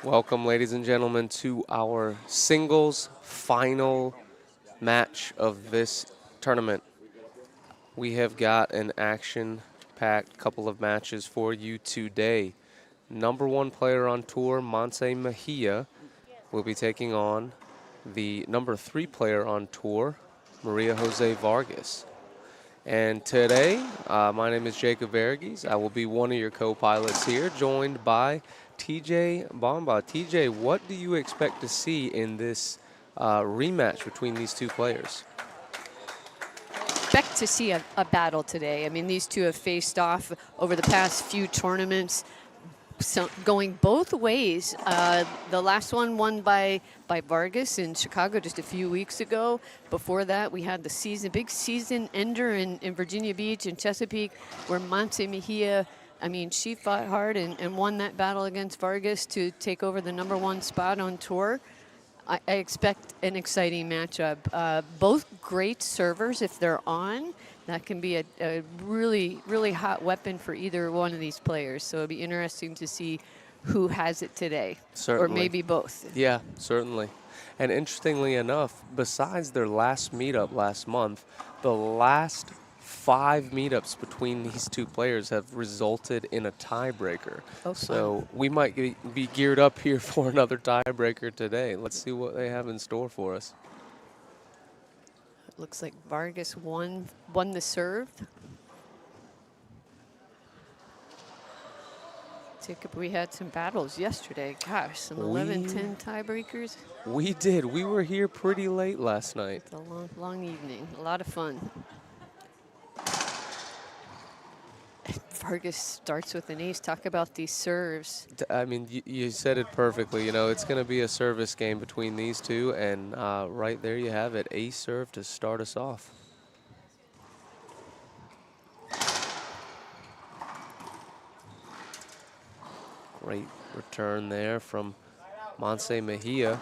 Welcome, ladies and gentlemen, to our singles final match of this tournament. We have got an action-packed couple of matches for you today. Number one player on tour, Mejia, will be taking on the number 3 player on tour, Maria Jose Vargas. And today, my name is Jacob Vargas. I will be one of your co-pilots here, joined by TJ Bomba. TJ, what do you expect to see in this rematch between these two players? Expect to see a battle today. I mean, these two have faced off over the past few tournaments, so going both ways. The last one won by Vargas in Chicago just a few weeks ago. Before that, we had the big season ender in Virginia Beach and Chesapeake, where Mejia, I mean, she fought hard and won that battle against Vargas to take over the #1 spot on tour. I expect an exciting matchup. Both great servers if they're on. That can be a really, really hot weapon for either one of these players. So it'll be interesting to see who has it today. Certainly. Or maybe both. Yeah, certainly. And interestingly enough, besides their last meetup last month, the last 5 meetups between these two players have resulted in a tiebreaker. Oh, so we might be geared up here for another tiebreaker today. Let's see what they have in store for us. Looks like Vargas won the serve. Jacob, we had some battles yesterday. Gosh, some 11-10 tiebreakers. We did. We were here pretty late last night. It's a long, long evening. A lot of fun. Vargas starts with an ace. Talk about these serves. I mean, you said it perfectly. You know, it's going to be a service game between these two, and right there you have it. Ace serve to start us off. Great return there from Mejia.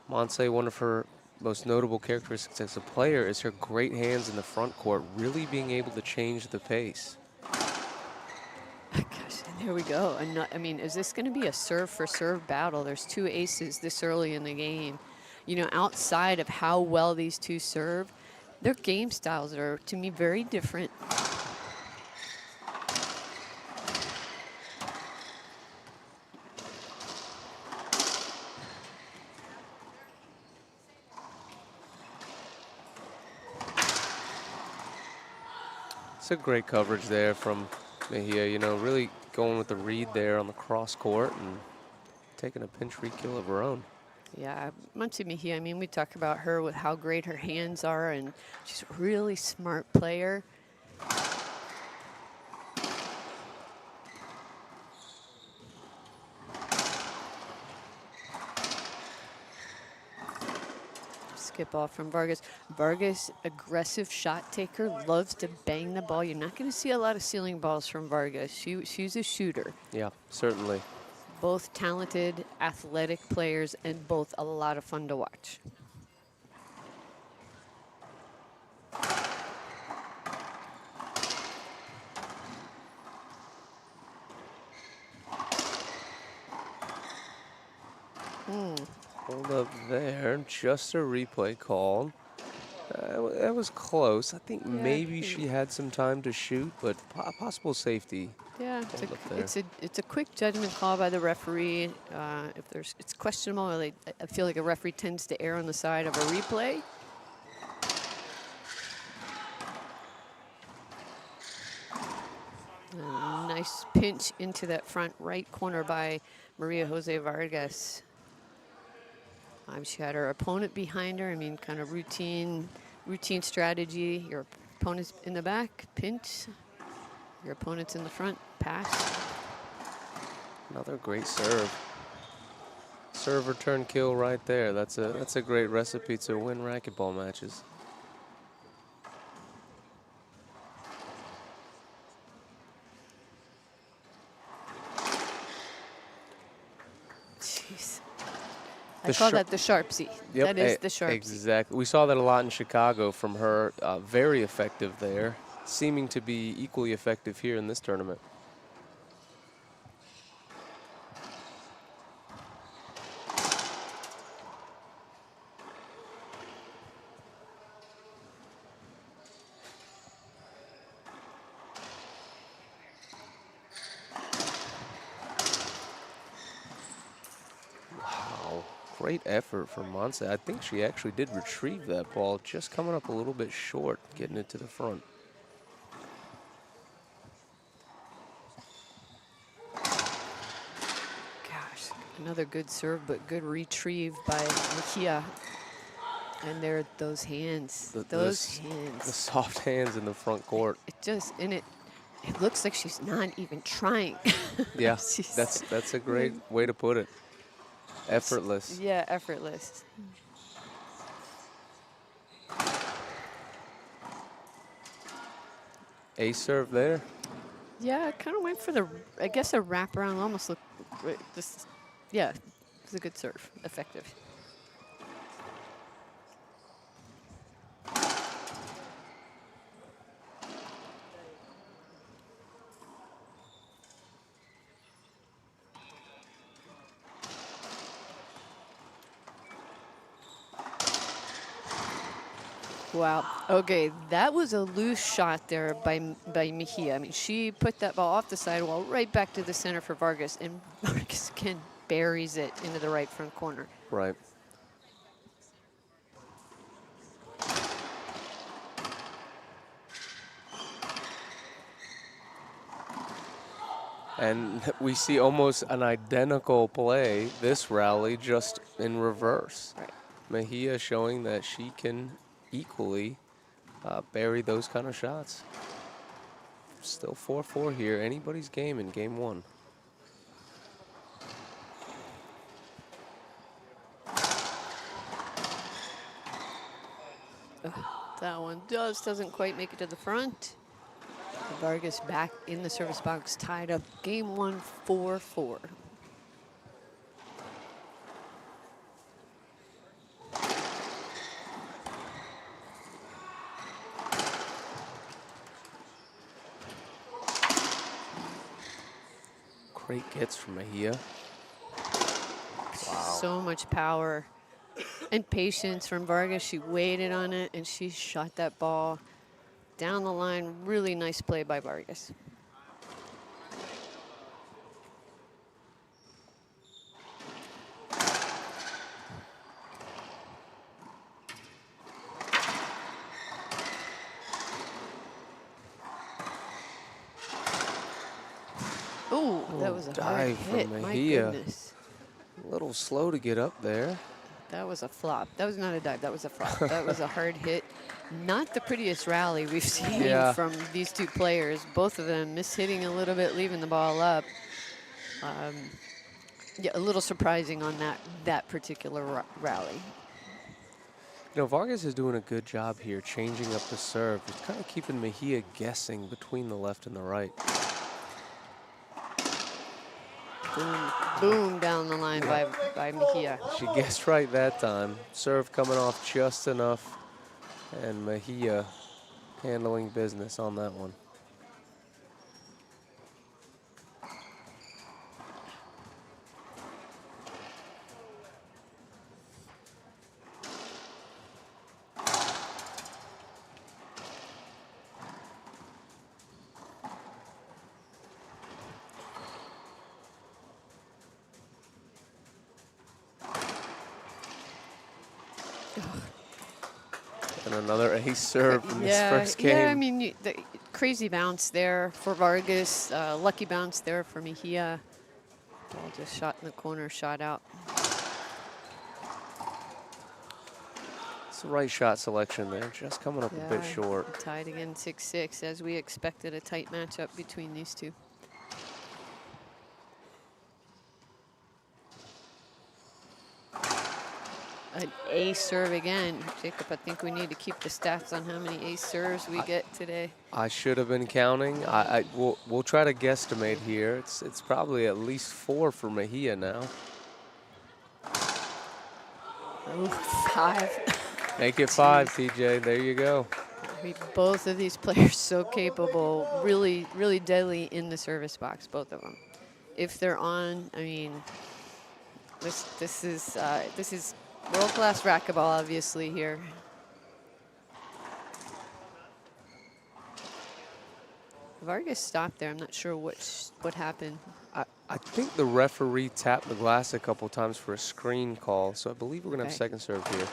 One of her most notable characteristics as a player is her great hands in the front court, really being able to change the pace. Gosh, there we go. I mean, is this going to be a serve-for-serve battle? There's 2 aces this early in the game. You know, outside of how well these two serve, their game styles are, to me, very different. It's a great coverage there from Mejia, you know, really going with the read there on the cross court and taking a pinch free kill of her own. Yeah, Mejia, I mean, we talk about her with how great her hands are, and she's a really smart player. Skip off from Vargas. Vargas, aggressive shot taker, loves to bang the ball. You're not going to see a lot of ceiling balls from Vargas. She's a shooter. Yeah, certainly. Both talented, athletic players, and both a lot of fun to watch. Hold up there. Just a replay called. That was close. I think Yeah, maybe she had some time to shoot, but possible safety. yeah, Hold up there. it's a quick judgment call by the referee. If it's questionable, I feel like a referee tends to err on the side of a replay. Nice pinch into that front right corner by Maria Jose Vargas. She had her opponent behind her. I mean, kind of routine strategy. Your opponent's in the back, pinch. Your opponent's in the front, pass. Another great serve. Serve return kill right there. That's a great recipe to win racquetball matches. Jeez. I call that the Sharpsy. Yep, That is the Sharpsy. Exactly. We saw that a lot in Chicago from her. Very effective there. Seeming to be equally effective here in this tournament. Great effort from Monse. I think she actually did retrieve that ball, just coming up a little bit short, getting it to the front. Gosh, another good serve, but good retrieve by Mejia. And there, those hands, those hands. The soft hands in the front court. It looks like she's not even trying. Yeah, that's a great way to put it. Effortless. Yeah, effortless. Ace serve there. Yeah, I kind of went for I guess a wraparound. Almost looked just, yeah, it was a good serve, effective. Wow. Okay, that was a loose shot there by Mejia. I mean, she put that ball off the sidewall right back to the center for Vargas, and Vargas again buries it into the right front corner. Right. And we see almost an identical play this rally, just in reverse. Right. Mejia showing that she can equally bury those kind of shots. Still 4-4 here. Anybody's game in game one. That one just doesn't quite make it to the front. Vargas back in the service box, tied up game one, 4-4. Great gets from Mejia. Wow. So much power and patience from Vargas. She waited on it, and she shot that ball down the line. Really nice play by Vargas. Oh, that was a hard hit. My goodness. A little slow to get up there. That was a flop. That was not a dive. That was a flop. That was a hard hit. Not the prettiest rally we've seen from these two players. Both of them mishitting a little bit, leaving the ball up. Yeah, a little surprising on that particular rally. You know, Vargas is doing a good job here, changing up the serve. Just kind of keeping Mejia guessing between the left and the right. Boom, boom down the line by Mejia. She guessed right that time. Serve coming off just enough, and Mejia handling business on that one. And another ace serve in this Yeah, first game. yeah. I mean, the crazy bounce there for Vargas. Lucky bounce there for Mejia. Ball just shot in the corner, shot out. It's the right shot selection there, just coming up a bit short. Tied again 6-6, as we expected a tight matchup between these two. An ace serve again. Jacob, I think we need to keep the stats on how many ace serves we get today. I should have been counting. We'll try to guesstimate here. It's probably at least 4 for Mejia now. Ooh, 5. Make it 5, TJ. There you go. Both of these players so capable, really, really deadly in the service box, both of them. If they're on, I mean, this is world-class racquetball, obviously, here. Vargas stopped there. I'm not sure what happened. I think the referee tapped the glass a couple times for a screen call, so I believe we're going to have second serve here.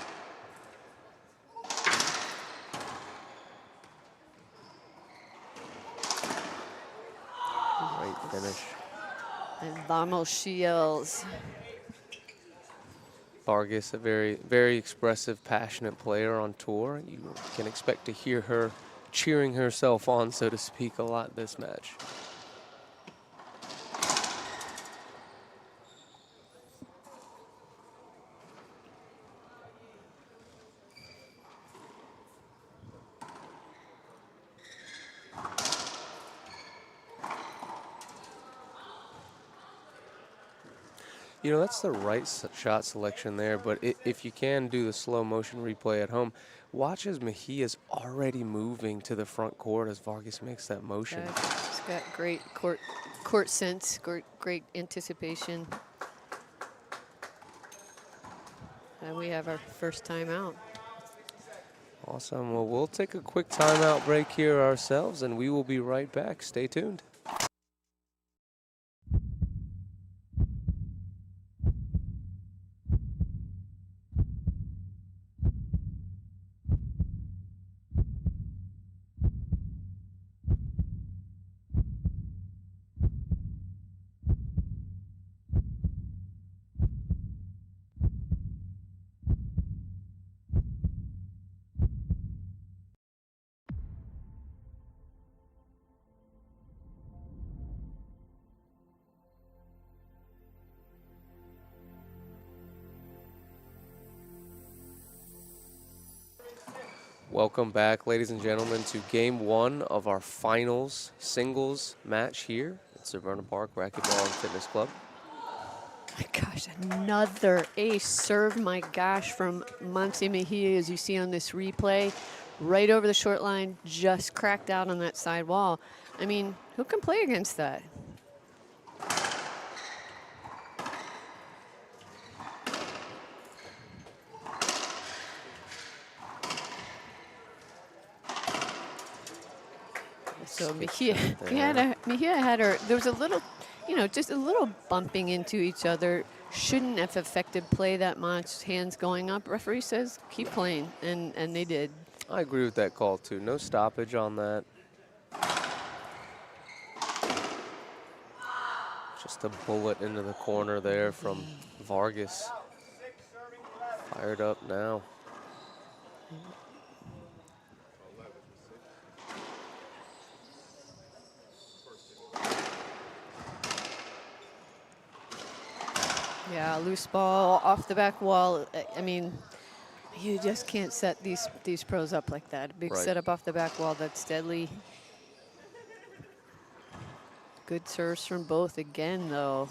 Great finish. And Vamos Shields. Vargas, a very, very expressive, passionate player on tour. You can expect to hear her cheering herself on, so to speak, a lot this match. You know, that's the right shot selection there, but if you can do the slow motion replay at home, watch as Mejia's already moving to the front court as Vargas makes that motion. He's got great court sense, great anticipation. And we have our first timeout. Awesome. Well, we'll take a quick timeout break here ourselves, and we will be right back. Stay tuned. Welcome back, ladies and gentlemen, to game 1 of our finals singles match here at Severna Park Racquetball and Fitness Club. My gosh, another ace serve, my gosh, from Monse Mejia, as you see on this replay. Right over the short line, just cracked out on that side wall. I mean, who can play against that? So Mejia had her, there was a little, just a little bumping into each other. Shouldn't have affected play that much. Hands going up. Referee says keep playing, and they did. I agree with that call too. No stoppage on that. Just a bullet into the corner there from Vargas. Fired up now. Yeah, loose ball off the back wall. I mean, you just can't set these pros up like that. Big setup off the back wall, that's deadly. Good serves from both again, though.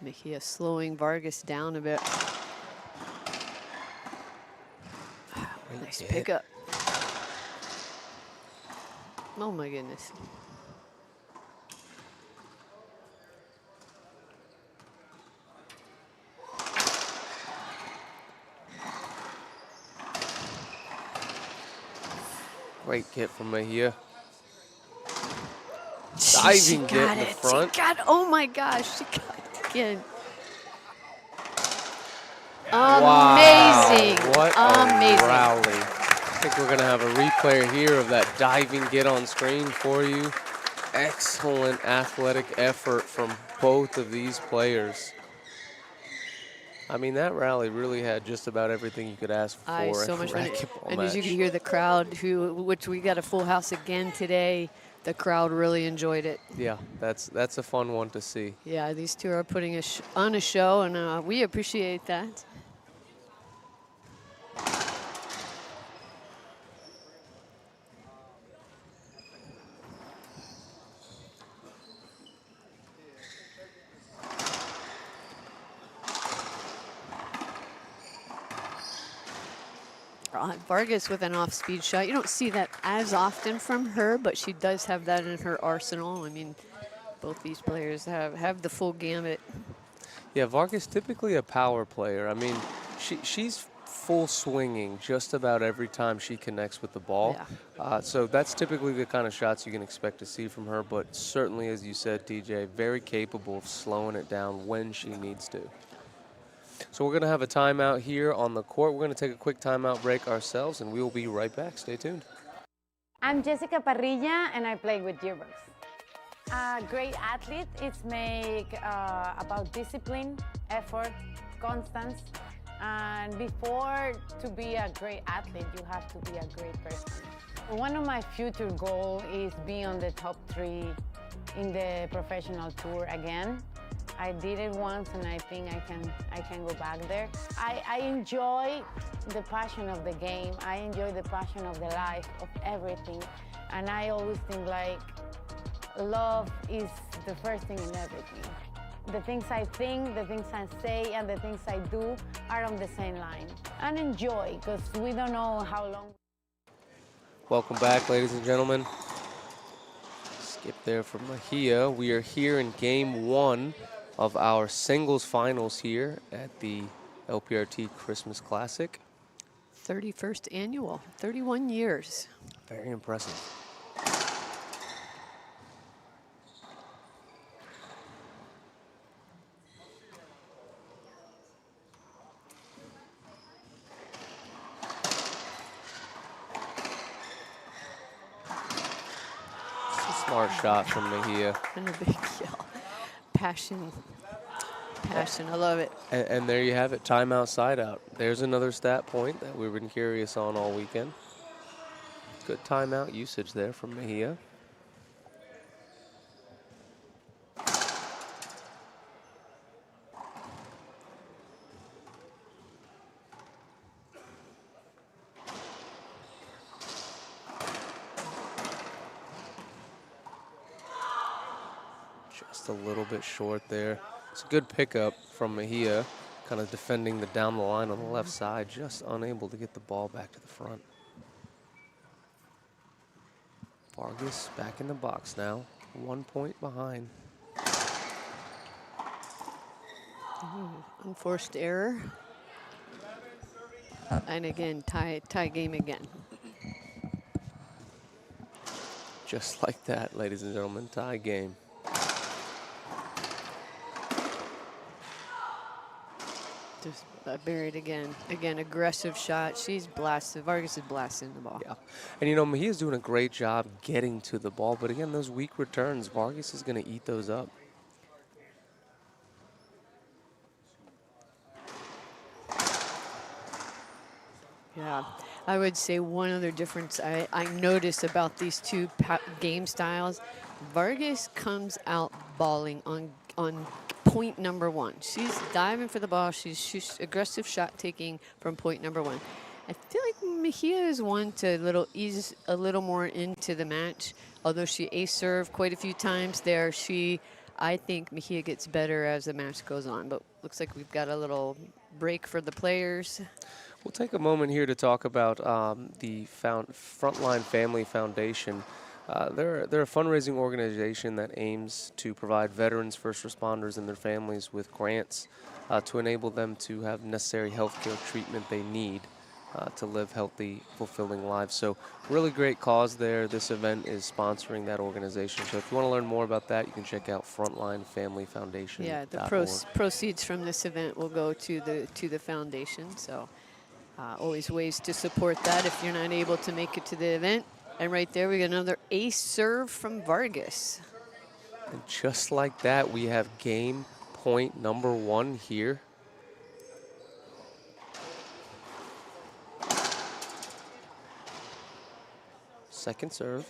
Mejia slowing Vargas down a bit. Nice pickup. Oh my goodness. Great hit from Mejia. Diving get in the front. Oh my gosh, she got it again. Amazing. Wow, what Amazing. a rally. I think we're going to have a replay here of that diving get on screen for you. Excellent athletic effort from both of these players. I mean, that rally really had just about everything you could ask for So in a much fun. racquetball And match. as you could hear the crowd, which we got a full house again today, the crowd really enjoyed it. Yeah, that's a fun one to see. Yeah, these two are putting on a show, and we appreciate that. Vargas with an off-speed shot. You don't see that as often from her, but she does have that in her arsenal. I mean, both these players have the full gamut. Yeah, Vargas typically a power player. I mean, she's full swinging just about every time she connects with the ball. Yeah. So that's typically the kind of shots you can expect to see from her, but certainly, as you said, DJ, very capable of slowing it down when she needs to. So we're going to have a timeout here on the court. We're going to take a quick timeout break ourselves, and we will be right back. Stay tuned. I'm Jessica Parrilla, and I play with Gearbox. A great athlete is about discipline, effort, constance, and before to be a great athlete, you have to be a great person. One of my future goals is be on the top 3 in the professional tour again. I did it once, and I think I can go back there. I enjoy the passion of the game. I enjoy the passion of the life, of everything, and I always think like love is the first thing in everything. The things I think, the things I say, and the things I do are on the same line. And enjoy, because we don't know how long. Welcome back, ladies and gentlemen. Skip there from Mejia. We are here in game 1 of our singles finals here at the LPRT Christmas Classic. 31st annual, 31 years. Very impressive. Smart shot from Mejia. And a big yell. Passion. I love it. And there you have it, timeout, side out. There's another stat point that we've been curious on all weekend. Good timeout usage there from Mejia. Just a little bit short there. It's a good pickup from Mejia, kind of defending the down the line on the left side, just unable to get the ball back to the front. Vargas back in the box now, 1 point behind. Unforced error. And again, tie game again. Just like that, ladies and gentlemen, tie game. Just buried again. Again, aggressive shot. She's blasted. Vargas is blasting the ball. Yeah. And, you know, Mejia's doing a great job getting to the ball. But, again, those weak returns, Vargas is going to eat those up. Yeah. I would say one other difference I noticed about these two game styles, Vargas comes out balling on point number 1. She's diving for the ball. She's aggressive shot taking from point number 1. I feel like Mejia is one to ease a little more into the match. Although she ace served quite a few times there, I think Mejia gets better as the match goes on. But looks like we've got a little break for the players. We'll take a moment here to talk about the Frontline Family Foundation. They're a fundraising organization that aims to provide veterans, first responders, and their families with grants to enable them to have necessary health care treatment they need. to live healthy, fulfilling lives. So really great cause there. This event is sponsoring that organization. So if you want to learn more about that, you can check out frontlinefamilyfoundation.org. Yeah, the proceeds from this event will go to the foundation. So always ways to support that if you're not able to make it to the event. And right there, we got another ace serve from Vargas. And just like that, we have game point number 1 here. Second serve.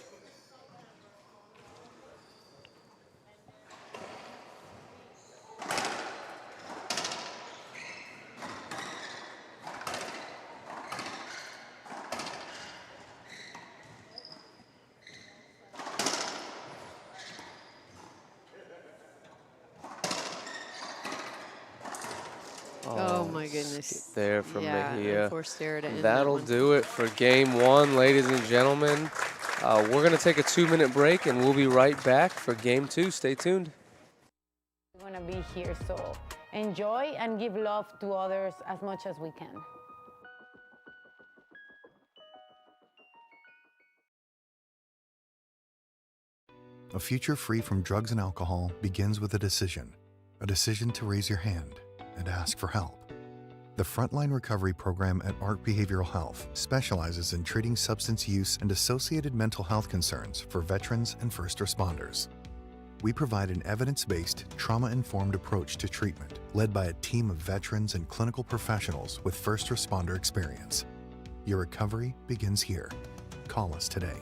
Oh my goodness. There from Mejia. Forced error to end That'll that do it for game 1, ladies and gentlemen. We're going to take a 2-minute break, and we'll be right back for game 2. Stay tuned. We're going to be here, so enjoy and give love to others as much as we can. A future free from drugs and alcohol begins with a decision to raise your hand and ask for help. The Frontline Recovery Program at ARC Behavioral Health specializes in treating substance use and associated mental health concerns for veterans and first responders. We provide an evidence-based, trauma-informed approach to treatment led by a team of veterans and clinical professionals with first responder experience. Your recovery begins here. Call us today.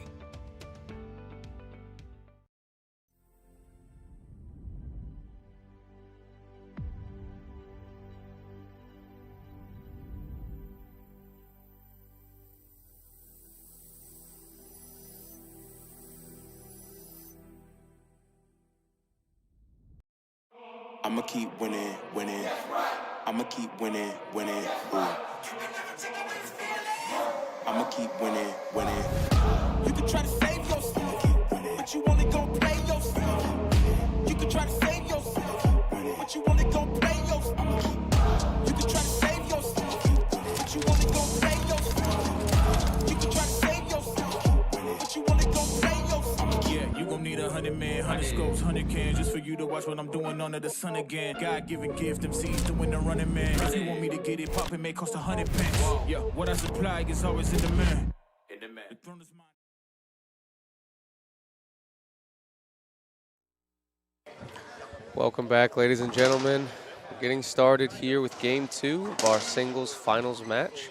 I'ma keep winning, winning. I'ma keep winning, winning. Ooh. I'ma keep winning, winning. You can try to save yourself, but you only gon' play yourself. You can try to save yourself, but you only gon' play yourself. You can try to save yourself, but you only gon' play yourself. You can try to save yourself, but you only gon' play yourself. Yeah, you gon' need 100 men, 100 scopes, 100 cans just for you to watch what I'm doing under the sun again. God-given gift, MCs doing the running man. If you want me to get it poppin', may cost 100 pence. Yeah, what I supply is always in demand. The throne is mine. Welcome back, ladies and gentlemen. We're getting started here with game 2 of our singles finals match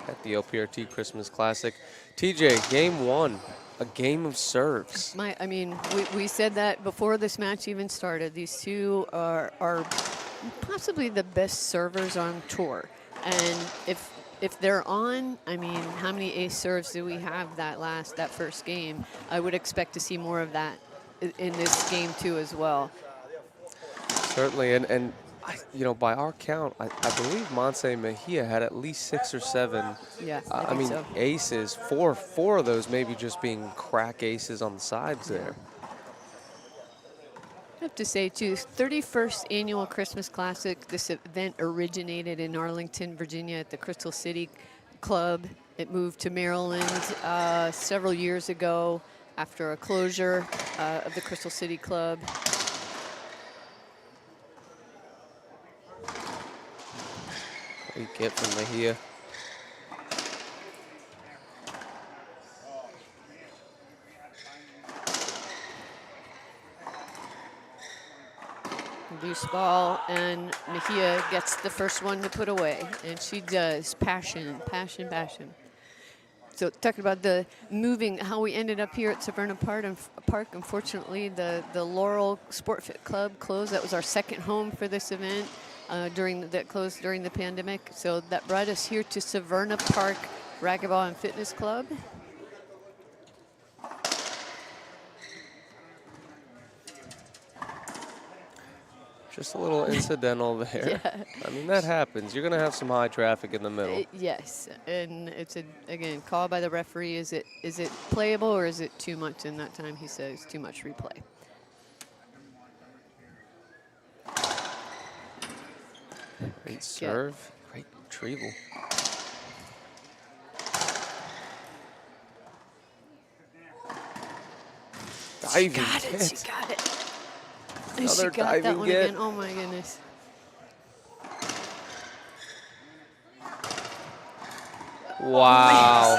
at the LPRT Christmas Classic. TJ, game 1, a game of serves. I mean, we said that before this match even started. These two are possibly the best servers on tour. And if they're on, I mean, how many ace serves do we have that first game? I would expect to see more of that in this game too as well. Certainly, and you know, by our count, I believe Monse Mejia had at least 6 or 7. Yeah, I mean, so. aces. Four of those maybe just being crack aces on the sides there. I have to say, too, 31st Annual Christmas Classic. This event originated in Arlington, Virginia at the Crystal City Club. It moved to Maryland several years ago after a closure of the Crystal City Club. Great get from Mejia. Loose ball, and Mejia gets the first one to put away, and she does. Passion, passion, passion. So talking about the moving, how we ended up here at Severna Park. Unfortunately, the Laurel Sport Fit Club closed. That was our second home for this event that closed during the pandemic. So that brought us here to Severna Park Racquetball and Fitness Club. Just a little incidental there. Yeah. I mean, that happens. You're going to have some high traffic in the middle. Yes, and it's again call by the referee. Is it playable or is it too much? In that time, he says too much replay. Great serve, great retrieval. diving got it. She hit. got it. And Another she got that diving one get. again. Oh, my goodness. Wow.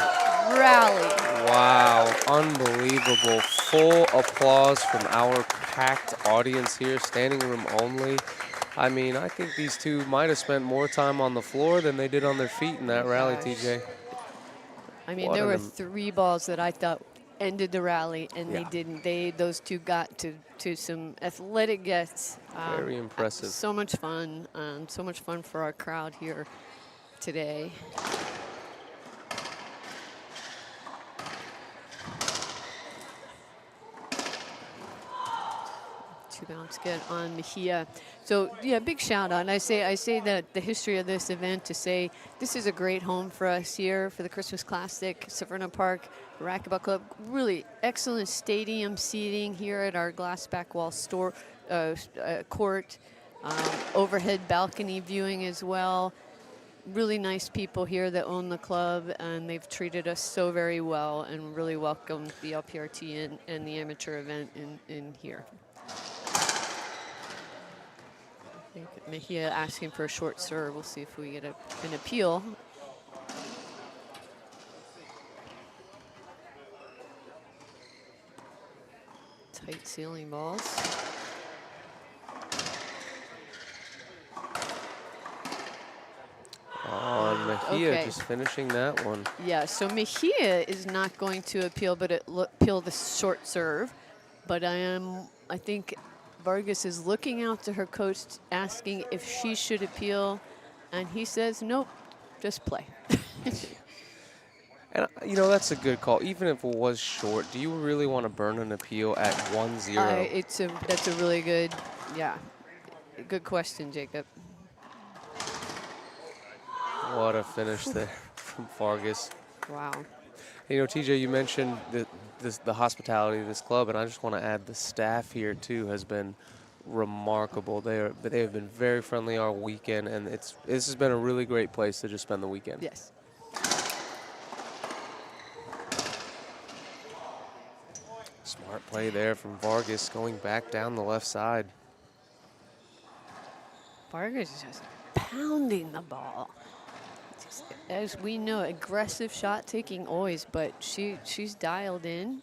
Rally. Wow. Unbelievable. Full applause from our packed audience here, standing room only. I mean, I think these two might have spent more time on the floor than they did on their feet in that rally, Gosh. TJ. I mean, What there an were 3 balls that I thought ended the rally, and they Yeah. didn't. Those two got to some athletic gets. Very impressive. So much fun. So much fun for our crowd here today. 2 bounce get on Mejia. So yeah, big shout out. And I say that the history of this event to say this is a great home for us here for the Christmas Classic, Severna Park Racquetball Club. Really excellent stadium seating here at our glass back wall court. Overhead balcony viewing as well. Really nice people here that own the club, and they've treated us so very well and really welcomed the LPRT and the amateur event in here. I think Mejia asking for a short serve. We'll see if we get an appeal. Tight ceiling balls. On Mejia, Okay. just finishing that one. Yeah, so Mejia is not going to appeal, but appeal the short serve. But I think Vargas is looking out to her coach, asking if she should appeal, and he says, nope, just play. And, you know, that's a good call. Even if it was short, do you really want to burn an appeal at 1-0? That's a really good, good question, Jacob. What a finish there from Vargas. Wow. You know, TJ, you mentioned the hospitality of this club, and I just want to add the staff here, too, has been remarkable. They have been very friendly all weekend, and this has been a really great place to just spend the weekend. Yes. Smart play there from Vargas, going back down the left side. Vargas is just pounding the ball. Just, as we know, aggressive shot taking always, but she's dialed in.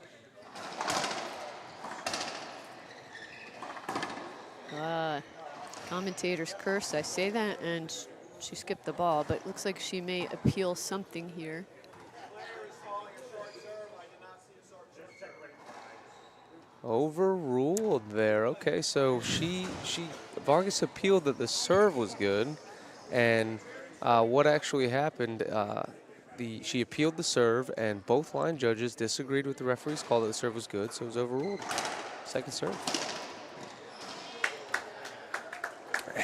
Commentator's curse, I say that, and she skipped the ball, but it looks like she may appeal something here. Overruled there. Okay, so Vargas appealed that the serve was good, and what actually happened? She appealed the serve, and both line judges disagreed with the referee's call that the serve was good, so it was overruled. Second serve.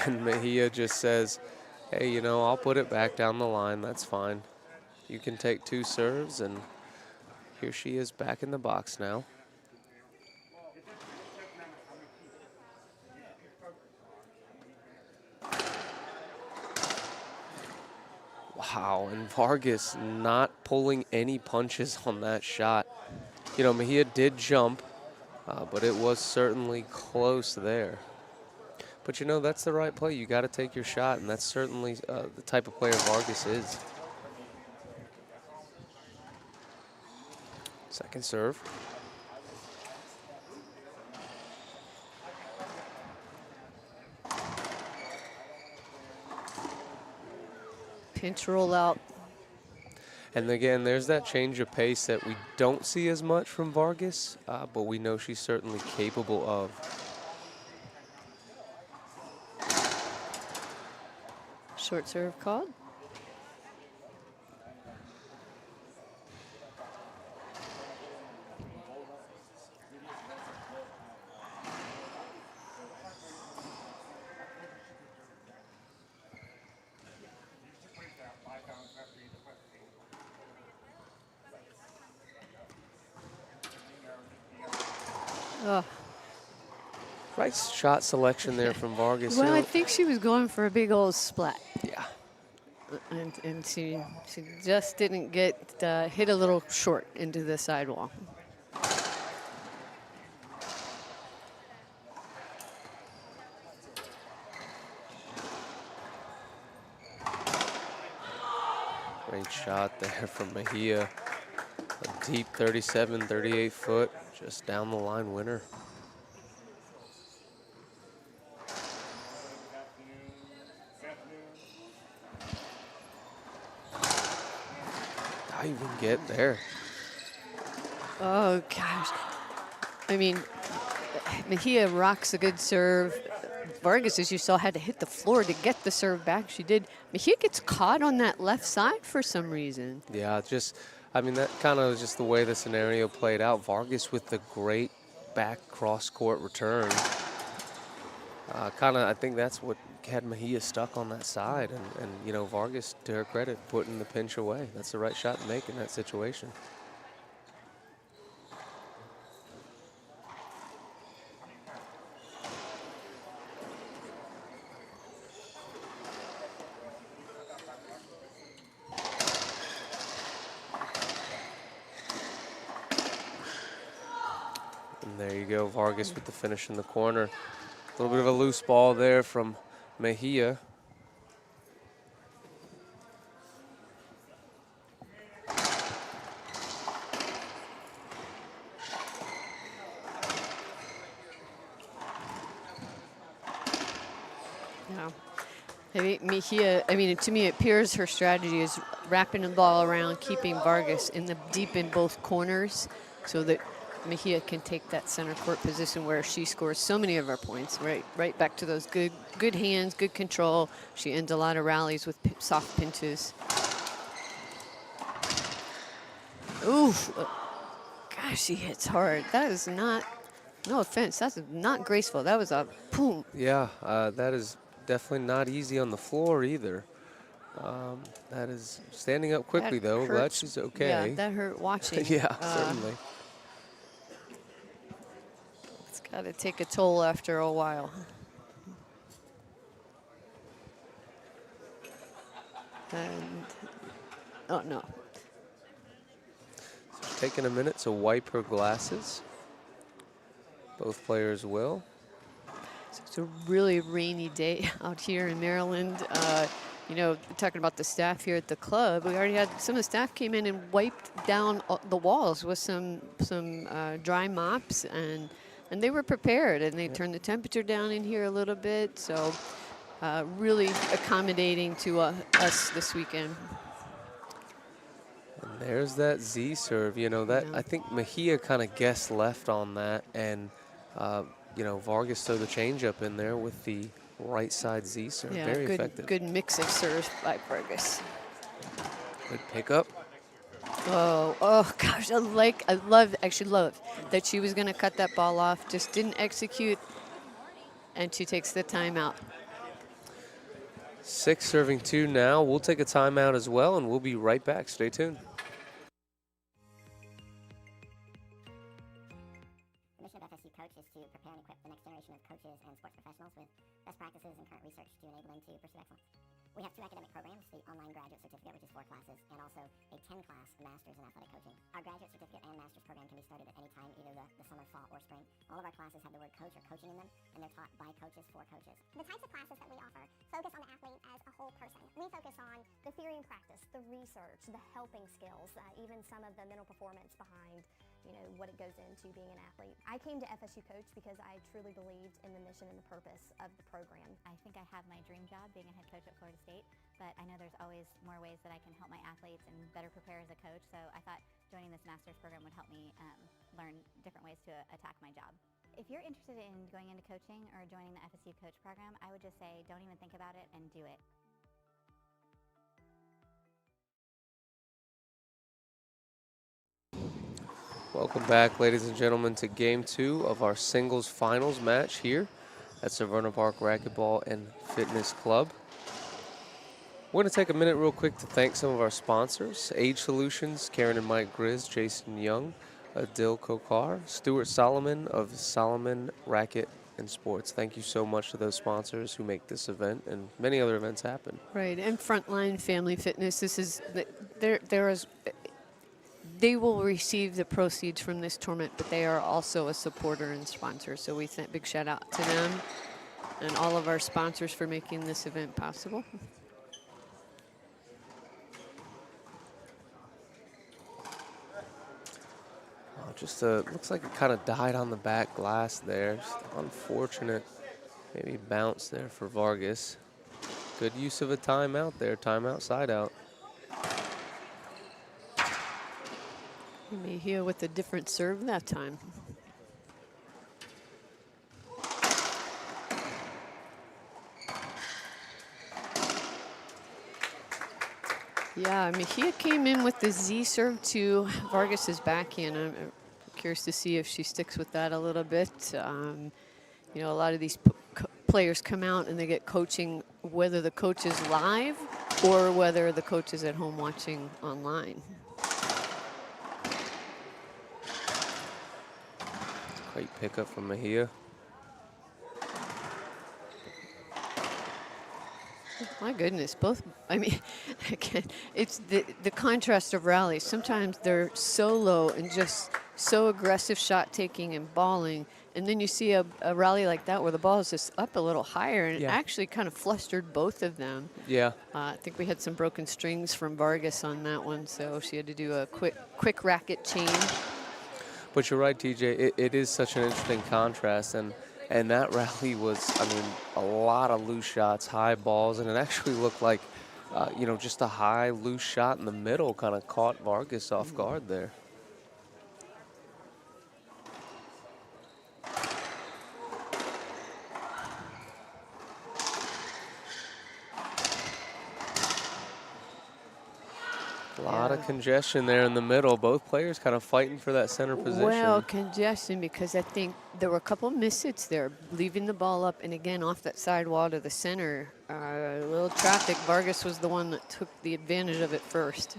And Mejia just says, "Hey, you know, I'll put it back down the line. That's fine. You can take 2 serves," and here she is back in the box now. Wow, and Vargas not pulling any punches on that shot. You know, Mejia did jump, but it was certainly close there. But, you know, that's the right play. You got to take your shot, and that's certainly the type of player Vargas is. Second serve. Pinch roll out. And again, there's that change of pace that we don't see as much from Vargas, but we know she's certainly capable of. Short serve called. Nice shot selection there from Vargas. Well, You I know, think she was going for a big old splat. yeah. And she just didn't get hit a little short into the sidewall. Great shot there from Mejia. A deep 37, 38 foot, just down the line winner. How you even get there? Oh, gosh. I mean, Mejia rocks a good serve. Vargas, as you saw, had to hit the floor to get the serve back. She did. Mejia gets caught on that left side for some reason. Yeah, just, I mean, that kind of was just the way the scenario played out. Vargas with the great back cross-court return. I think that's what had Mejia stuck on that side. And, you know, Vargas, to her credit, putting the pinch away. That's the right shot to make in that situation. And there you go, Vargas with the finish in the corner. A little bit of a loose ball there from Mejia. Yeah. Mejia, I mean, to me, it appears her strategy is wrapping the ball around, keeping Vargas deep in both corners so that Mejia can take that center court position where she scores so many of her points, right back to those good hands, good control. She ends a lot of rallies with soft pinches. Oof. Gosh, she hits hard. That is not, no offense, that's not graceful. That was a boom. Yeah, that is definitely not easy on the floor either. That is standing up quickly, That though. Glad hurts. she's okay. Yeah, that hurt watching. Yeah, certainly. It's got to take a toll after a while. And, oh, no. So taking a minute to wipe her glasses. Both players will. So it's a really rainy day out here in Maryland. You know, talking about the staff here at the club, we already had some of the staff came in and wiped down the walls with some dry mops, and they were prepared, and they turned the temperature down in here a little bit. So really accommodating to us this weekend. And there's that Z serve. You know, that Yeah. I think Mejia kind of guessed left on that, and you know, Vargas threw the changeup in there with the right side Z serve. Yeah, Very effective. good mix of serves by Vargas. Good pickup. Oh gosh, actually love that she was going to cut that ball off, just didn't execute, and she takes the timeout. 6 serving 2 now. We'll take a timeout as well, and we'll be right back. Stay tuned. The mission of FSU Coach is to prepare and equip the next generation of coaches and sports professionals with best practices and current research to enable them to pursue excellence. We have 2 academic programs, the online graduate certificate, which is 4 classes, and also a 10-class master's in athletic coaching. Our graduate certificate and master's program can be started at any time, either the summer, fall, or spring. All of our classes have the word coach or coaching in them, and they're taught by coaches for coaches. The types of classes that we offer focus on the athlete as a whole person. We focus on the theory and practice, the research, the helping skills, even some of the mental performance behind, you know, what it goes into being an athlete. I came to FSU Coach because I truly believed in the mission and the purpose of the program. I think I have my dream job being a head coach at Florida State, but I know there's always more ways that I can help my athletes and better prepare as a coach, so I thought joining this master's program would help me learn different ways to attack my job. If you're interested in going into coaching or joining the FSU Coach program, I would just say don't even think about it and do it. Welcome back, ladies and gentlemen, to Game 2 of our singles finals match here at Severna Park Racquetball and Fitness Club. We're going to take a minute real quick to thank some of our sponsors: Age Solutions, Karen and Mike Grizz, Jason Young, Adil Kokar, Stuart Solomon of Solomon Racket and Sports. Thank you so much to those sponsors who make this event and many other events happen. Right, and Frontline Family Fitness. This is they will receive the proceeds from this tournament, but they are also a supporter and sponsor. So we send big shout out to them and all of our sponsors for making this event possible. just looks like it kind of died on the back glass there. Just unfortunate, maybe bounce there for Vargas. Good use of a timeout there, timeout, side out. Mejia with a different serve that time. Yeah, Mejia came in with the Z serve to Vargas's backhand. I'm curious to see if she sticks with that a little bit. You know, a lot of these players come out and they get coaching, whether the coach is live or whether the coach is at home watching online. Great pickup from Mejia. My goodness, both, I mean, again, it's the contrast of rallies. Sometimes they're so low and just so aggressive shot taking and balling. And then you see a rally like that where the ball is just up a little higher, and it actually kind of flustered both of them. Yeah. I think we had some broken strings from Vargas on that one, so she had to do a quick racket change. But you're right, TJ. It is such an interesting contrast, and that rally was, I mean, a lot of loose shots, high balls, and it actually looked like, you know, just a high loose shot in the middle kind of caught Vargas off guard there. A lot of congestion there in the middle. Both players kind of fighting for that center position. Well, congestion, because I think there were a couple mishits there, leaving the ball up, and again off that side wall to the center. A little traffic. Vargas was the one that took the advantage of it first.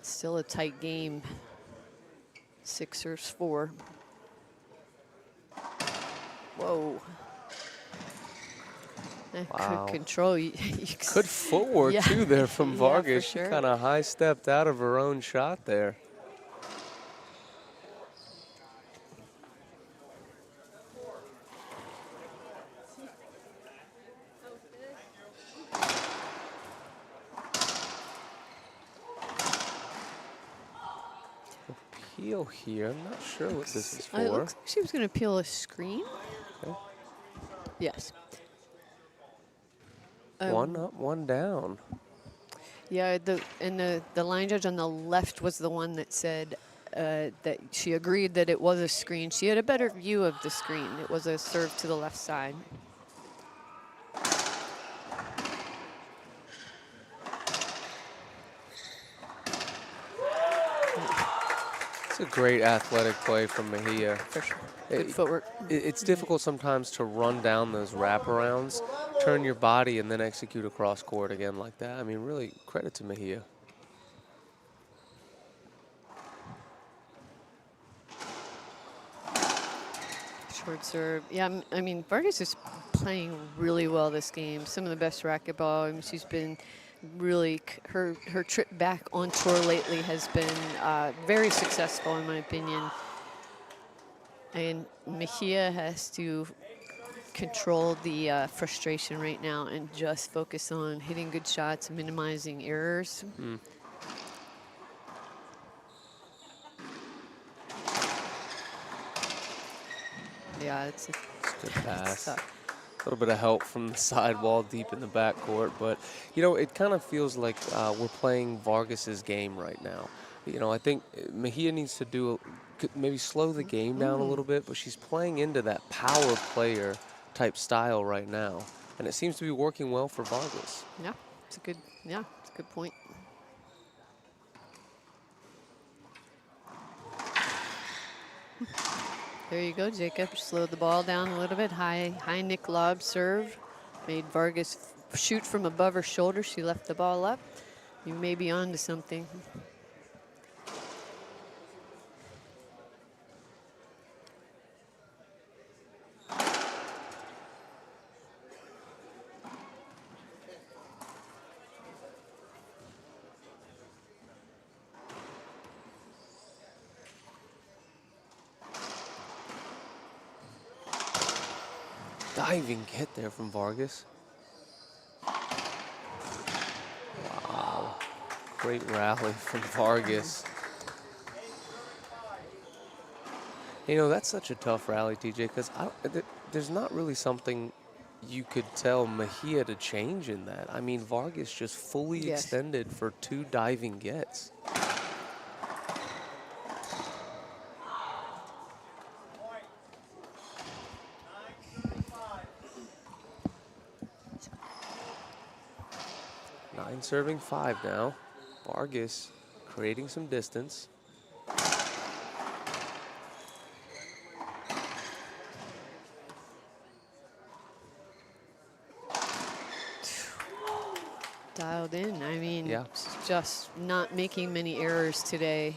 Still a tight game. 6-4. Whoa. Wow. Good control. Good footwork, too, there from Vargas. She kind of high-stepped out of her own shot there. Appeal here. I'm not sure what this is for. It looks like she was going to peel a screen. Okay. Yes. One up, one down. Yeah, the line judge on the left was the one that said that she agreed that it was a screen. She had a better view of the screen. It was a serve to the left side. It's a great athletic play from Mejia. For sure. Good footwork. It's difficult sometimes to run down those wraparounds, turn your body, and then execute a cross court again like that. I mean, really, credit to Mejia. Short serve. Yeah, I mean, Vargas is playing really well this game. Some of the best racquetball. I mean, she's been really, her trip back on tour lately has been very successful, in my opinion. And Mejia has to control the frustration right now and just focus on hitting good shots, minimizing errors. Yeah, it's a good pass. A little bit of help from the sidewall deep in the backcourt, but you know, it kind of feels like we're playing Vargas's game right now. You know, I think Mejia needs to do maybe slow the game down a little bit, but she's playing into that power player type style right now, and it seems to be working well for Vargas. Yeah, it's a good point. There you go, Jacob. Slowed the ball down a little bit. High Nick lob serve. Made Vargas shoot from above her shoulder. She left the ball up. You may be on to something. Diving hit there from Vargas. Wow. Great rally from Vargas. You know, that's such a tough rally, TJ, because there's not really something you could tell Mejia to change in that. I mean, Vargas just fully Yes. extended for 2 diving gets. Nine serving 5 now. Vargas creating some distance. Dialed in. I mean, Yeah. just not making many errors today.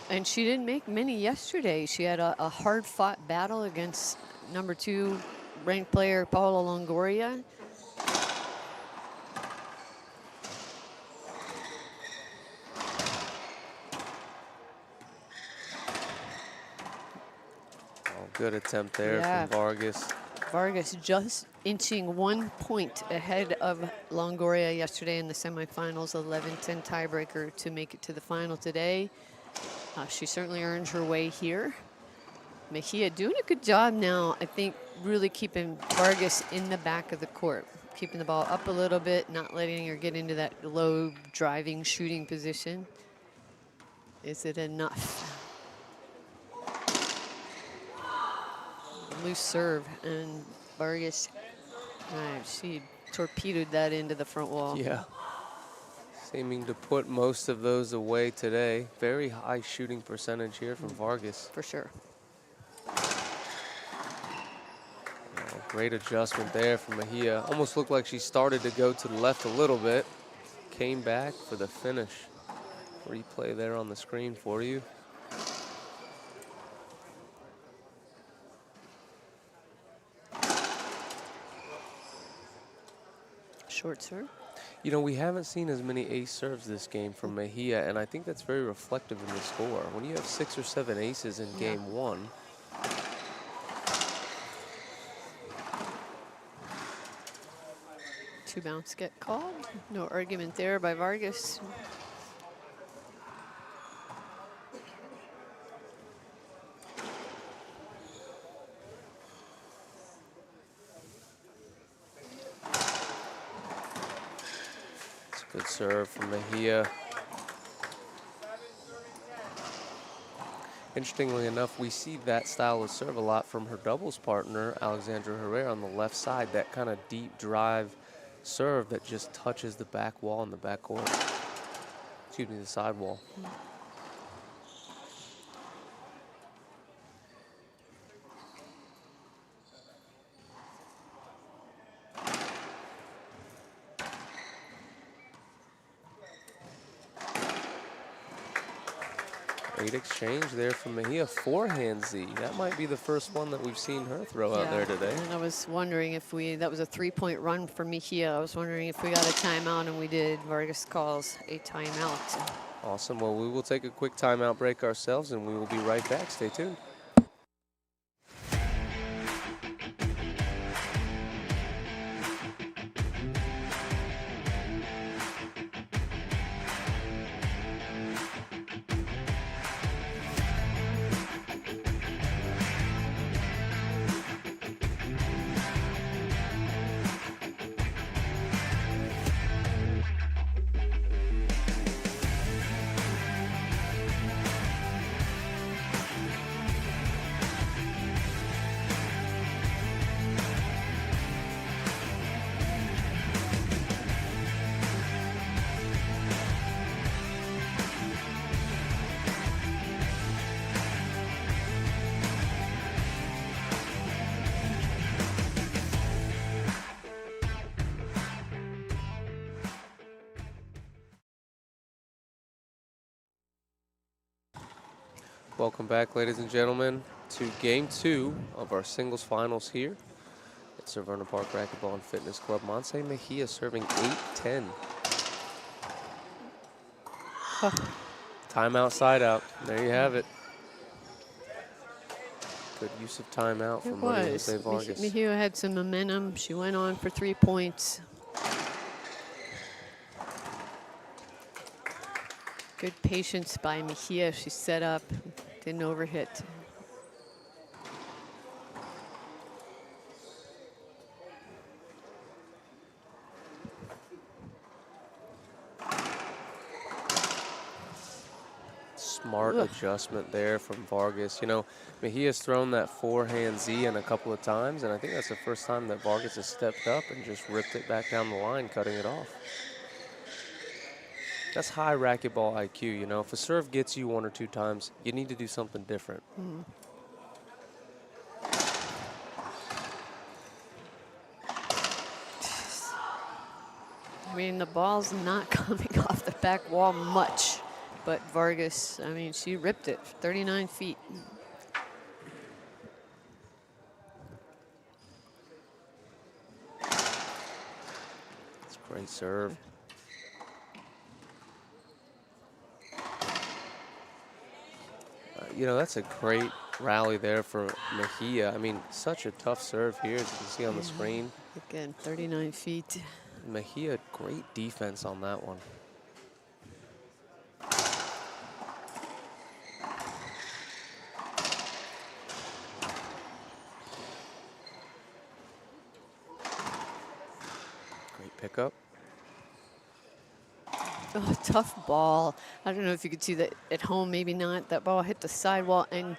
And she didn't make many yesterday. She had a hard-fought battle against number 2 ranked player Paula Longoria. Oh, good attempt there Yeah. from Vargas. Vargas just inching 1 point ahead of Longoria yesterday in the semifinals, 11-10 tiebreaker to make it to the final today. She certainly earned her way here. Mejia doing a good job now, I think, really keeping Vargas in the back of the court, keeping the ball up a little bit, not letting her get into that low driving, shooting position. Is it enough? Loose serve, and Vargas, she torpedoed that into the front wall. Yeah. Seeming to put most of those away today. Very high shooting percentage here from Vargas. For sure. Oh, great adjustment there from Mejia. Almost looked like she started to go to the left a little bit. Came back for the finish. Replay there on the screen for you. Short serve. You know, we haven't seen as many ace serves this game from Mejia, and I think that's very reflective in the score. When you have 6 or 7 aces in game 1, Two bounce get called. No argument there by Vargas. it's a good serve from Mejia. Interestingly enough, we see that style of serve a lot from her doubles partner, Alexandra Herrera, on the left side, that kind of deep drive serve that just touches the back wall in the back court. Excuse me, the side wall. Great exchange there from Mejia. Forehand Z. That might be the first one that we've seen her throw out there today. And I was wondering if that was a 3-point run for Mejia. I was wondering if we got a timeout, and we did. Vargas calls a timeout. Awesome. Well, we will take a quick timeout break ourselves, and we will be right back. Stay tuned. Welcome back, ladies and gentlemen, to Game 2 of our singles finals here at Severna Park Racquetball and Fitness Club. Monse Mejia serving 8-10. Timeout, side out. There you have it. Good use of timeout from Maria Jose Vargas. Mejia had some momentum. She went on for 3 points. Good patience by Mejia. She set up, Didn't overhit. Smart Ugh. adjustment there from Vargas. You know, Mejia's thrown that forehand Z in a couple of times, and I think that's the first time that Vargas has stepped up and just ripped it back down the line, cutting it off. That's high racquetball IQ, you know. If a serve gets you 1 or 2 times, you need to do something different. I mean, the ball's not coming off the back wall much, but Vargas, I mean, she ripped it 39 feet. It's a great serve. You know, that's a great rally there for Mejia. I mean, such a tough serve here, as you can see on the screen. Again, 39 feet. Mejia, great defense on that one. Great pickup. Oh, tough ball. I don't know if you could see that at home, maybe not. That ball hit the sidewall and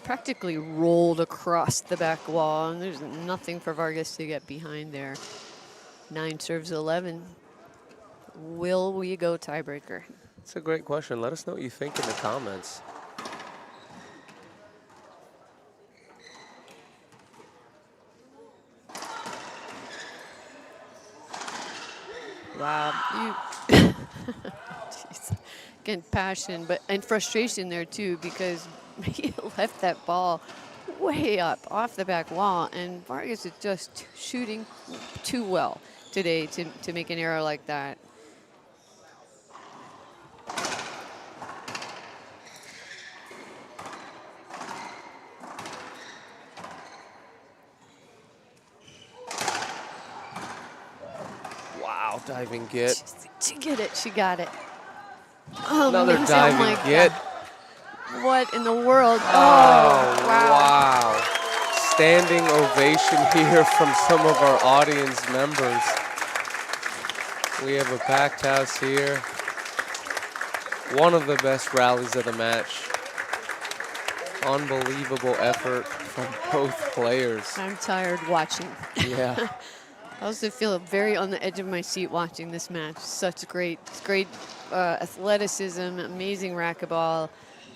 practically rolled across the back wall, and there's nothing for Vargas to get behind there. 9 serves 11. Will we go tiebreaker? It's a great question. Let us know what you think in the comments. Wow, you. Jeez. Again, passion, and frustration there too, because he left that ball way up off the back wall, and Vargas is just shooting too well today to make an error like that. Wow, diving get. She get it. She got it. Another Amazing. diving Oh my get. God. What in the world? Oh, wow. wow. Standing ovation here from some of our audience members. We have a packed house here. One of the best rallies of the match. Unbelievable effort from both players. I'm tired watching. Yeah. I also feel very on the edge of my seat watching this match. Such great athleticism, amazing racquetball.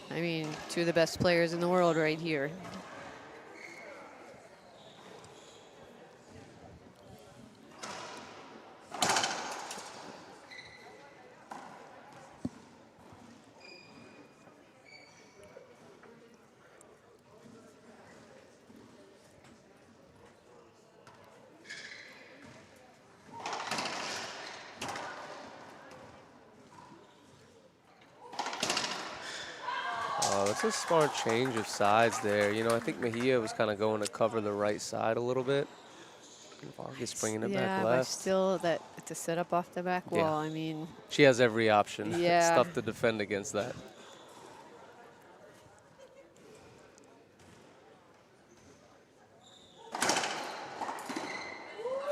I mean, 2 of the best players in the world right here. That's a smart change of sides there. You know, I think Mejia was kind of going to cover the right side a little bit. And Vargas bringing it back Yeah, but left. still to set up off the back wall, I mean. She has every option. Yeah. Stuff to defend against that.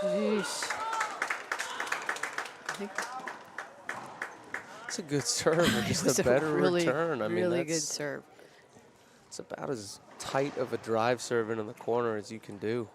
Yeesh. I think it's a good serve, or just a better return. I mean, really good serve. It's about as tight of a drive serve into the corner as you can do.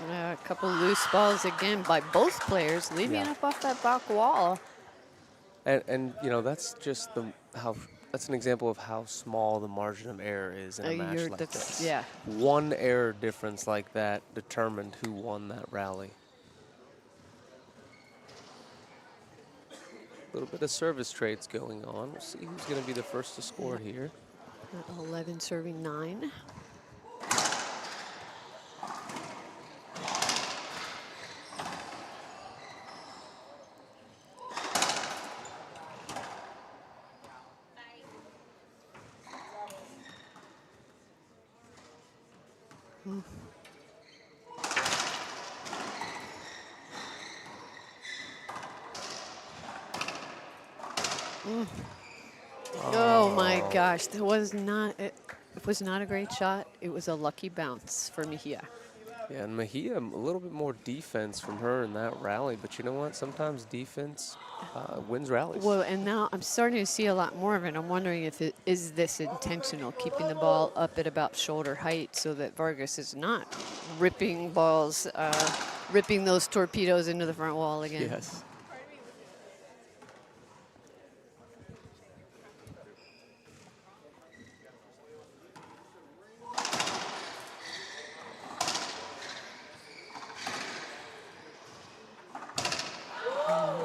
A couple loose balls again by both players, leaving it up off that back wall. And you know, that's just that's an example of how small the margin of error is in a match like this. Yeah. One error difference like that determined who won that rally. A little bit of service trades going on. We'll see who's going to be the first to score here. 11 serving 9. Oh my gosh, that was not. It was not a great shot. It was a lucky bounce for Mejia. Yeah, and Mejia, a little bit more defense from her in that rally. But you know what? Sometimes defense wins rallies. Well, and now I'm starting to see a lot more of it. I'm wondering if it is this intentional, keeping the ball up at about shoulder height so that Vargas is not ripping balls, ripping those torpedoes into the front wall again. Yes.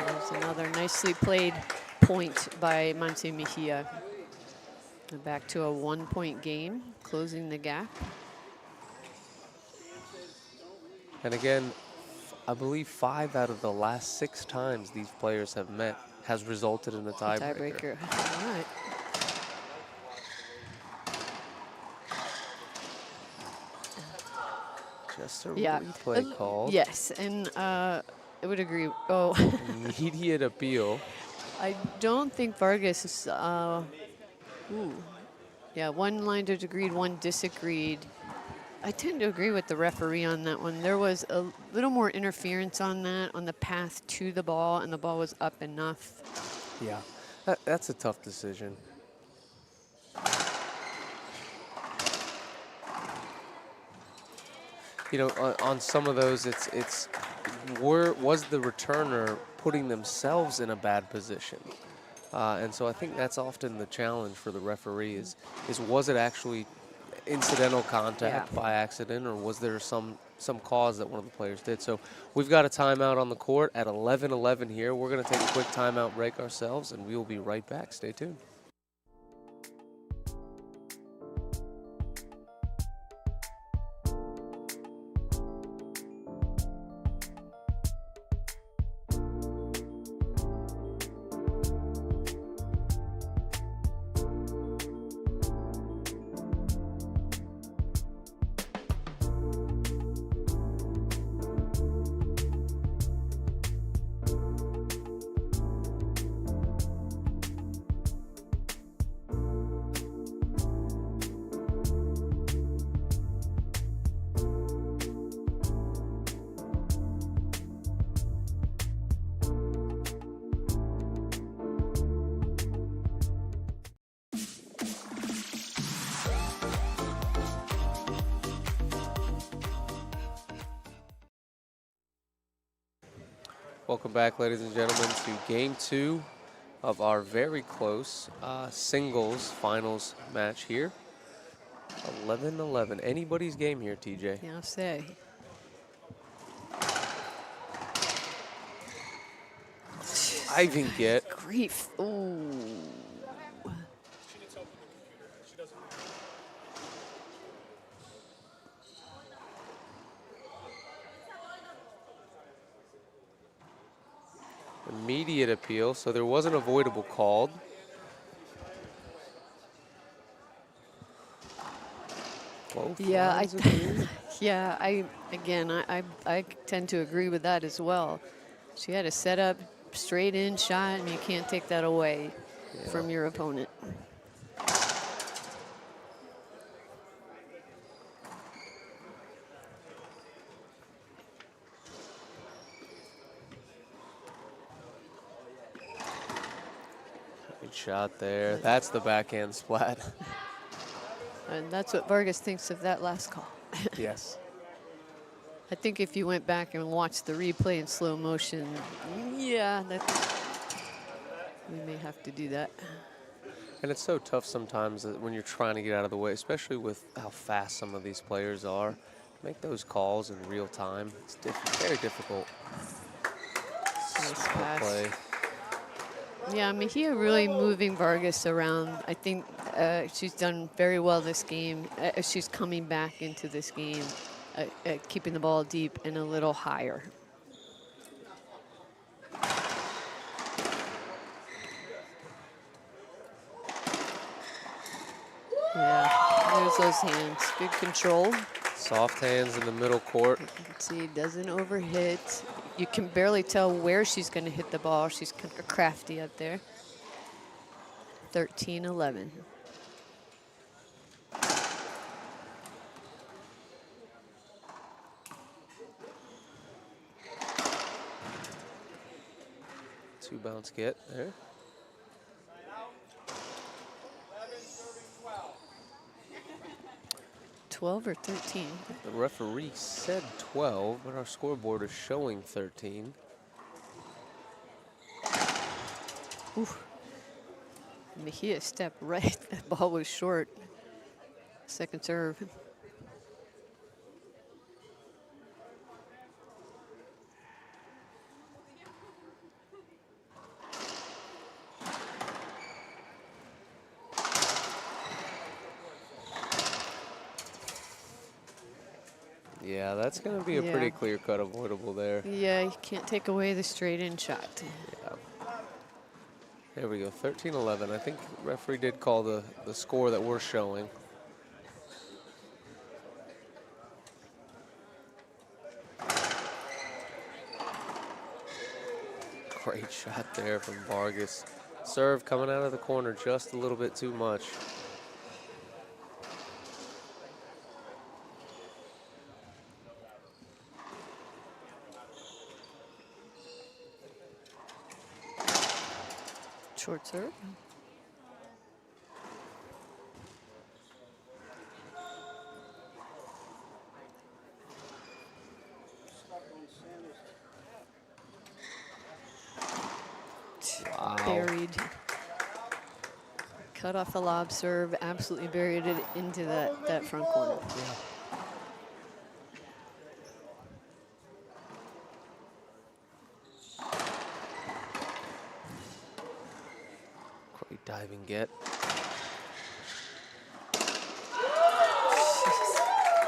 There's another nicely played point by Monte Mejia. Back to a 1-point game, closing the gap. And again, I believe 5 out of the last 6 times these players have met has resulted in a tiebreaker. All right. Just a Yeah. replay called. Yes, and I would agree. Oh, Immediate appeal. I don't think Vargas is. Yeah, one line agreed, one disagreed. I tend to agree with the referee on that one. There was a little more interference on that, on the path to the ball, and the ball was up enough. Yeah, that's a tough decision. You know, on some of those, was the returner putting themselves in a bad position? And so I think that's often the challenge for the referee is was it actually incidental contact by accident, or was there some cause that one of the players did? So we've got a timeout on the court at 11:11 here. We're going to take a quick timeout break ourselves, and we will be right back. Stay tuned. Welcome back, ladies and gentlemen, to Game 2 of our very close singles finals match here. 11-11. Anybody's game here, TJ. Yeah, I'll say. Diving get. Grief. Ooh. Immediate appeal, so there was an avoidable called. Both lines agree. Yeah, I tend to agree with that as well. She had a set up, straight in shot, and you can't take that away from your opponent. Good shot there. That's the backhand splat. And that's what Vargas thinks of that last call. Yes. I think if you went back and watched the replay in slow motion, yeah, we may have to do that. And it's so tough sometimes that when you're trying to get out of the way, especially with how fast some of these players are, make those calls in real time. It's very difficult. Nice pass. Play. Yeah, Mejia really moving Vargas around. I think she's done very well this game. She's coming back into this game, keeping the ball deep and a little higher. Yeah, there's those hands. Good control. Soft hands in the middle court. See, doesn't overhit. You can barely tell where she's going to hit the ball. She's kind of crafty up there. 13-11. Two bounce get there. $12 or $13? The referee said 12, but our scoreboard is showing 13. Oof. Mejia stepped right. That ball was short. Second serve. Yeah, that's going to be a Yeah. pretty clear-cut avoidable there. Yeah, you can't take away the straight-in shot. Yeah. There we go, 13-11. I think referee did call the score that we're showing. Great shot there from Vargas. Serve coming out of the corner just a little bit too much. Short serve. Wow. Buried. Cut off the lob serve, absolutely buried it into that front corner. Yeah. Great diving get.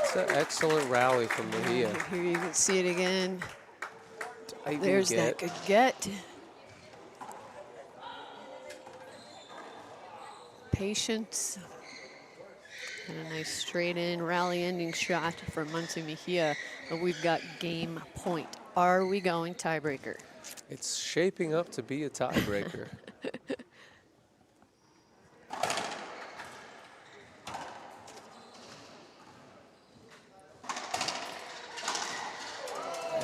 It's an excellent rally from Mejia. Here you can see it again. Diving There's get. that good get. Patience. And a nice straight in rally ending shot from Muncie Mejia. And we've got game point. Are we going tiebreaker? It's shaping up to be a tiebreaker.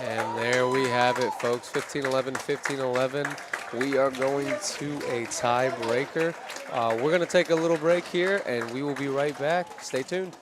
And there we have it, folks. 15-11, 15-11. We are going to a tiebreaker. We're going to take a little break here, and we will be right back. Stay tuned.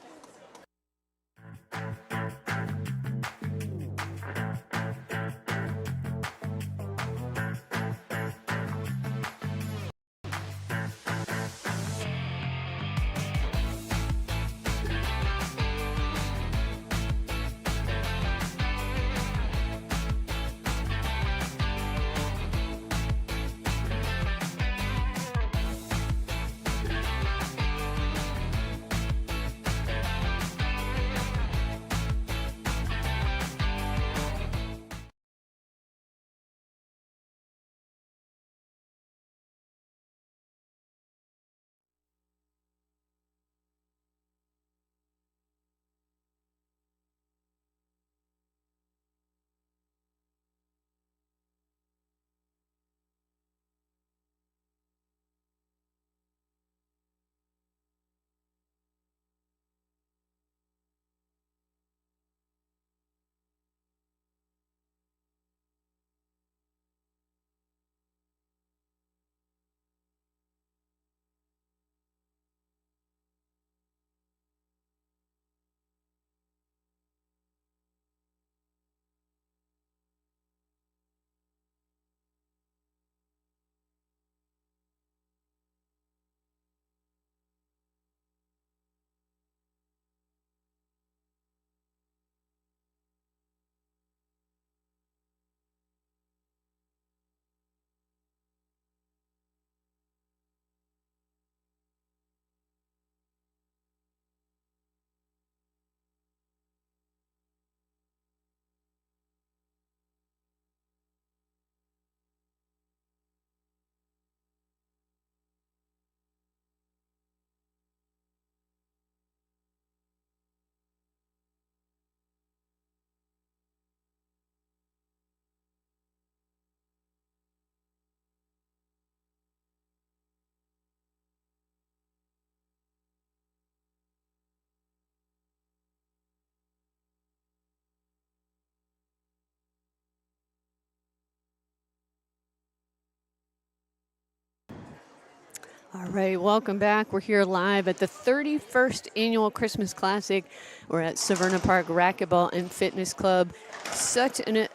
All right, welcome back. We're here live at the 31st Annual Christmas Classic. We're at Severna Park Racquetball and Fitness Club. Such an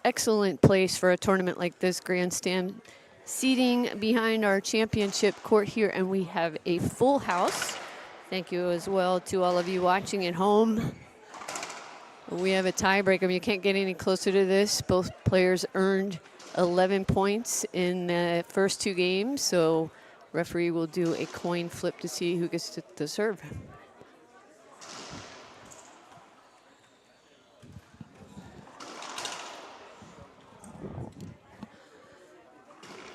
excellent place for a tournament like this, grandstand seating behind our championship court here, and we have a full house. Thank you as well to all of you watching at home. We have a tiebreaker. I mean, you can't get any closer to this. Both players earned 11 points in the first 2 games, so referee will do a coin flip to see who gets to serve.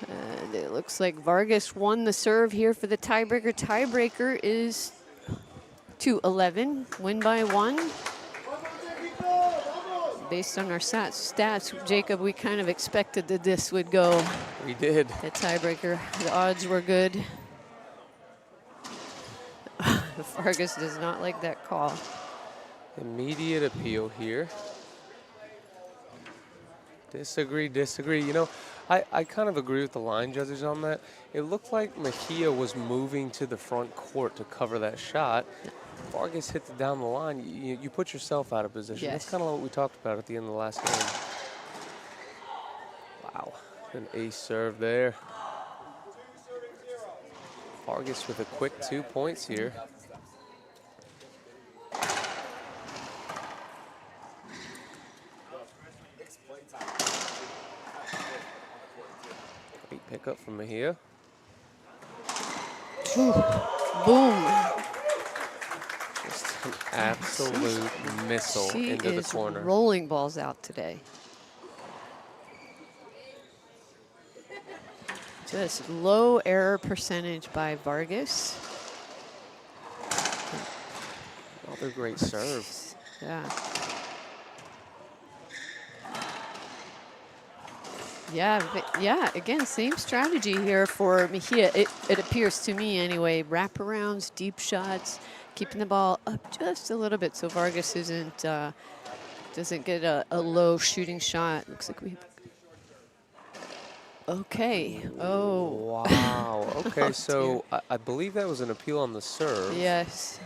And it looks like Vargas won the serve here for the tiebreaker. Tiebreaker is 2-11, win by 1. Based on our stats, Jacob, we kind of expected that this would go. We did. The tiebreaker, the odds were good. Vargas does not like that call. Immediate appeal here. Disagree. You know, I kind of agree with the line judges on that. It looked like Mejia was moving to the front court to cover that shot. Vargas hit it down the line. You put yourself out of position. Yes. That's kind of what we talked about at the end of the last game. Wow, an ace serve there. Vargas with a quick 2 points here. Great pickup from Mejia. Boom. Just an absolute missile into the corner. She is rolling balls out today. Just low error percentage by Vargas. Another great serve. Yeah. Yeah, again, same strategy here for Mejia. It appears to me anyway, wraparounds, deep shots, keeping the ball up just a little bit so Vargas doesn't get a low shooting shot. Looks like we have. Okay. Oh. Wow. Okay, Oh, so I believe that was an appeal on the serve. Yes.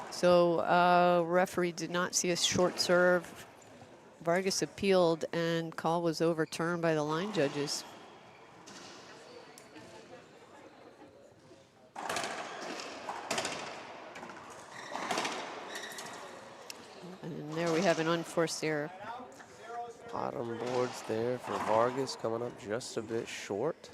So referee did not see a short serve. Vargas appealed and call was overturned by the line judges. And there we have an unforced error. Bottom boards there for Vargas, coming up just a bit short.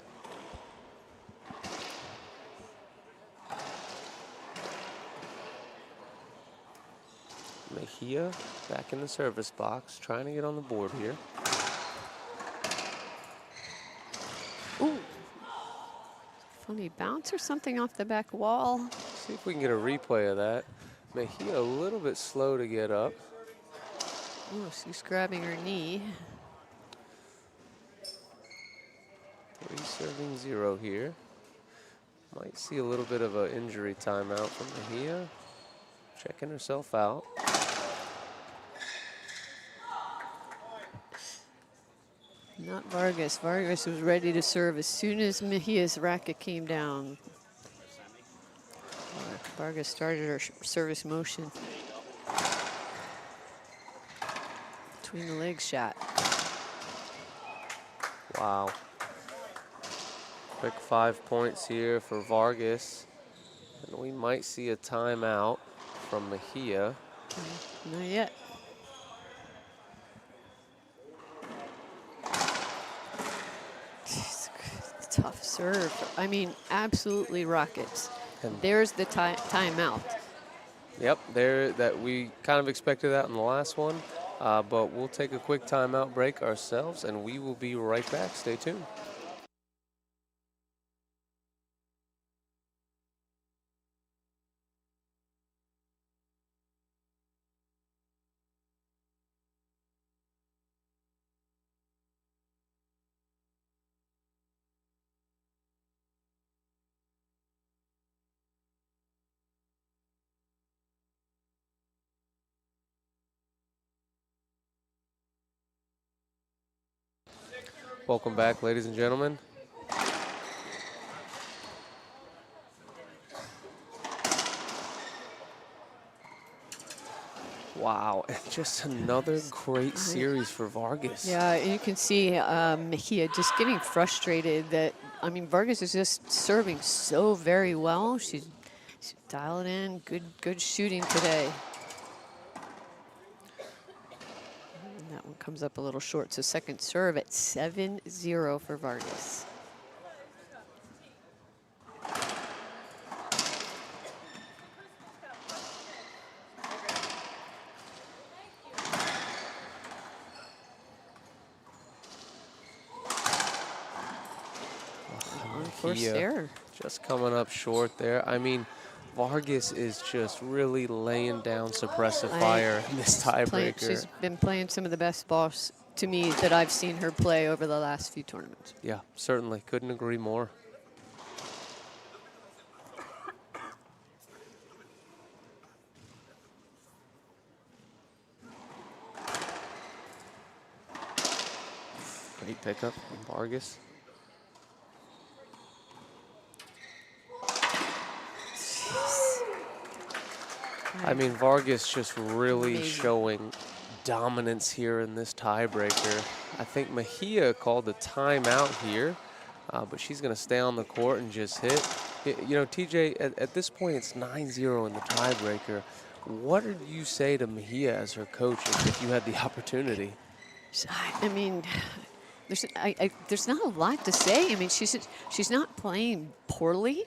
Mejia back in the service box, trying to get on the board here. Ooh. Funny bounce or something off the back wall. See if we can get a replay of that. Mejia a little bit slow to get up. Oh, she's grabbing her knee. 3-0 here. Might see a little bit of an injury timeout from Mejia. Checking herself out. Not Vargas. Vargas was ready to serve as soon as Mejia's racket came down. Vargas started her service motion. Between the legs shot. Wow. Quick 5 points here for Vargas. And we might see a timeout from Mejia. Not yet. Tough serve. I mean, absolutely rockets. And there's the timeout. Yep, that we kind of expected that in the last one. But we'll take a quick timeout break ourselves, and we will be right back. Stay tuned. Welcome back, ladies and gentlemen. Wow, and just another great series for Vargas. Yeah, and you can see Mejia just getting frustrated that, I mean, Vargas is just serving so very well. She's dialed in, good shooting today. And that one comes up a little short, so second serve at 7-0 for Vargas. First Mejia error. just coming up short there. I mean, Vargas is just really laying down suppressive fire in this tiebreaker. She's been playing some of the best balls to me that I've seen her play over the last few tournaments. Yeah, certainly. Couldn't agree more. Great pickup from Vargas. I mean, Vargas just really showing dominance here in this tiebreaker. I think Mejia called a timeout here, but she's going to stay on the court and just hit. You know, TJ, at this point, it's 9-0 in the tiebreaker. What did you say to Mejia as her coach if you had the opportunity? I mean, there's not a lot to say. I mean, she's not playing poorly.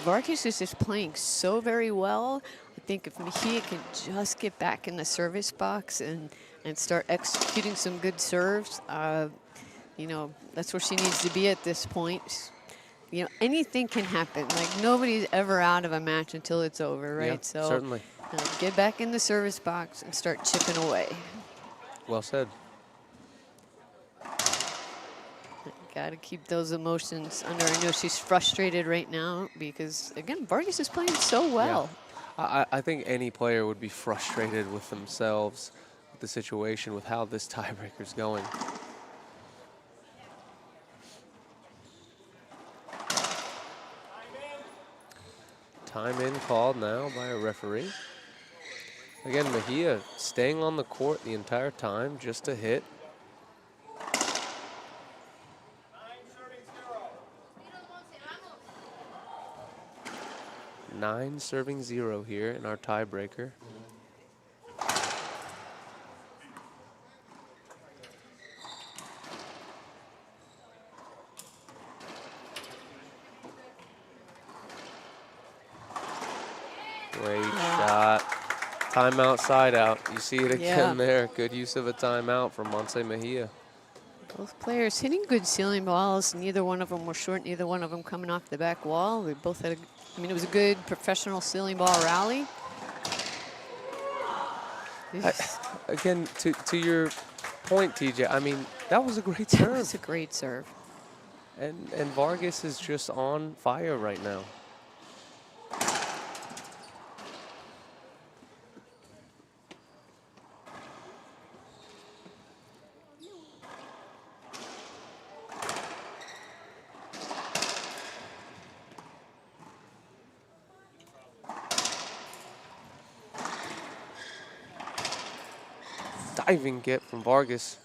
Vargas is just playing so very well. I think if Mejia can just get back in the service box and start executing some good serves, you know, that's where she needs to be at this point. You know, anything can happen. Like, nobody's ever out of a match until it's over, right? Yeah, so certainly. Get back in the service box and start chipping away. Well said. Got to keep those emotions under. I know she's frustrated right now because, again, Vargas is playing so well. Yeah. I think any player would be frustrated with themselves, with the situation, with how this tiebreaker's going. Time in called now by a referee. Again, Mejia staying on the court the entire time just to hit. 9-0 here in our tiebreaker. Great shot. Timeout, side out. You see it again there. Good use of a timeout from Monse Mejia. Both players hitting good ceiling balls. Neither one of them were short. Neither one of them coming off the back wall. We both had I mean, it was a good professional ceiling ball rally. Again, to your point, TJ, I mean, that was a great serve. That was a great serve. And Vargas is just on fire right now. Diving get from Vargas.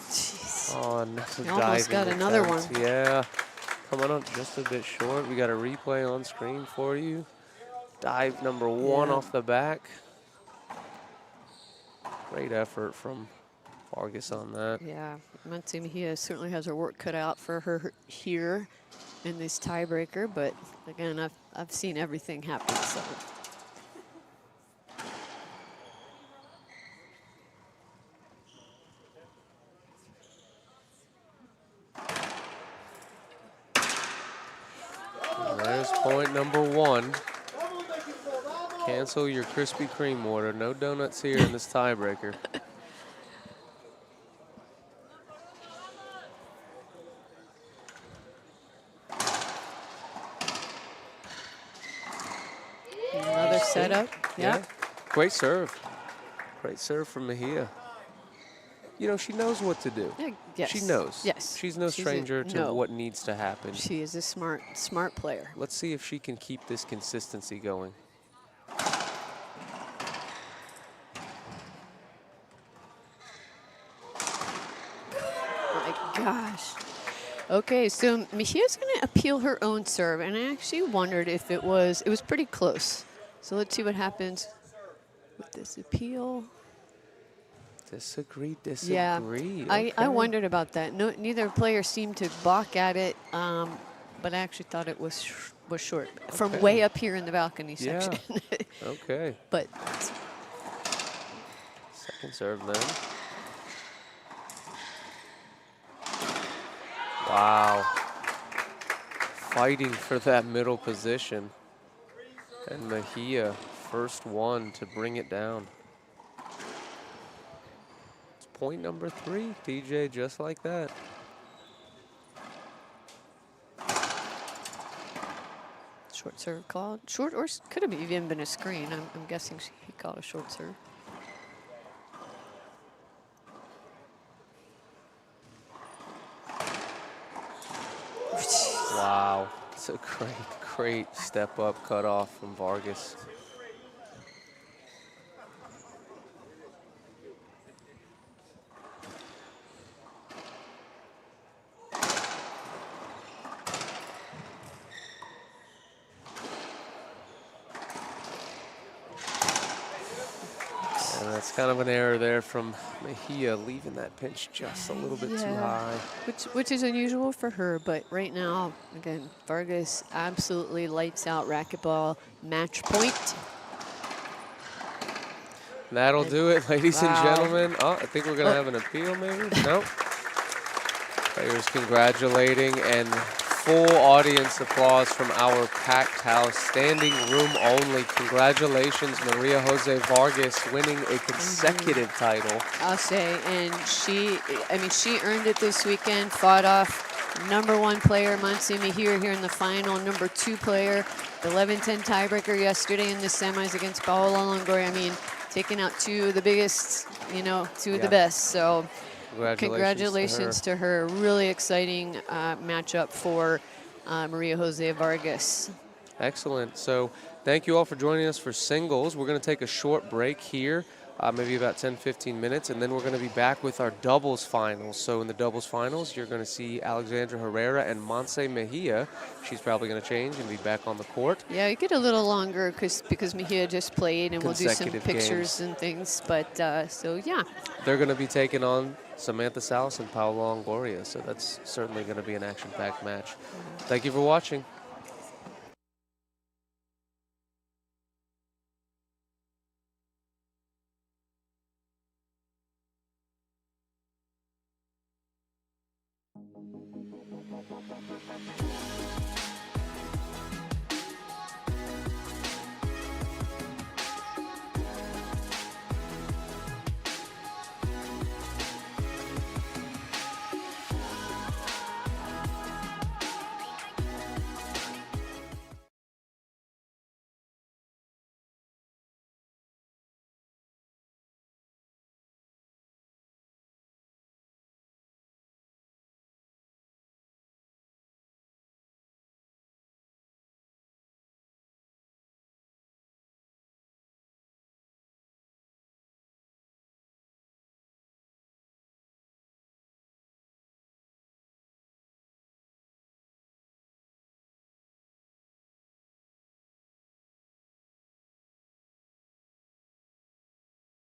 Jeez. Oh, another He almost got another one. Yeah, coming up just a bit short. We got a replay on screen for you. Dive number one off the back. Great effort from Vargas on that. Yeah, Monse Mejia certainly has her work cut out for her here in this tiebreaker, but again, I've seen everything happen. So. There's point number one. Cancel your Krispy Kreme order. No donuts here in this tiebreaker. Another setup. Yeah. Great serve. Great serve from Mejia. You know, she knows what to do. Yes. She knows. Yes. She's no stranger to what needs to happen. She is a smart player. Let's see if she can keep this consistency going. gosh. Okay, so Mejia's going to appeal her own serve, and I actually wondered if it was pretty close. So let's see what happens with this appeal. Disagree. Yeah, I Okay. wondered about that. No, neither player seemed to balk at it, but I actually thought it was short from Okay. way up here in the balcony Yeah. section. Okay. But Second serve then. Wow. Fighting for that middle position. And Mejia, first one to bring it down. It's point number 3, TJ, just like that. short serve called. Short, or could have even been a screen. I'm guessing he called a short serve. Wow. It's a great step up cutoff from Vargas. And that's kind of an error there from Mejia, leaving that pitch just a little bit too high. Which is unusual for her, but right now, again, Vargas absolutely lights out racquetball, match point. That'll do it, ladies and Wow. gentlemen. Oh, I think we're going to have an appeal, maybe? Nope. Players congratulating, and full audience applause from our packed house, standing room only. Congratulations, Maria Jose Vargas, winning a consecutive title. I'll say, and she earned it this weekend, fought off #1 player, Monse Mejia, here in the final, #2 player, the 11-10 tiebreaker yesterday in the semis against Paola Longoria. I mean, taking out two of the biggest, two of the best. So congratulations to her. Really exciting matchup for Maria Jose Vargas. Excellent. So thank you all for joining us for singles. We're going to take a short break here, maybe about 10-15 minutes, and then we're going to be back with our doubles finals. So in the doubles finals, you're going to see Alexandra Herrera and Monse Mejia. She's probably going to change and be back on the court. Yeah, you get a little longer because Mejia just played, and we'll do some pictures games and things. But so yeah, they're going to be taking on Samantha Salas and Paola Longoria. So that's certainly going to be an action-packed match. Thank you for watching.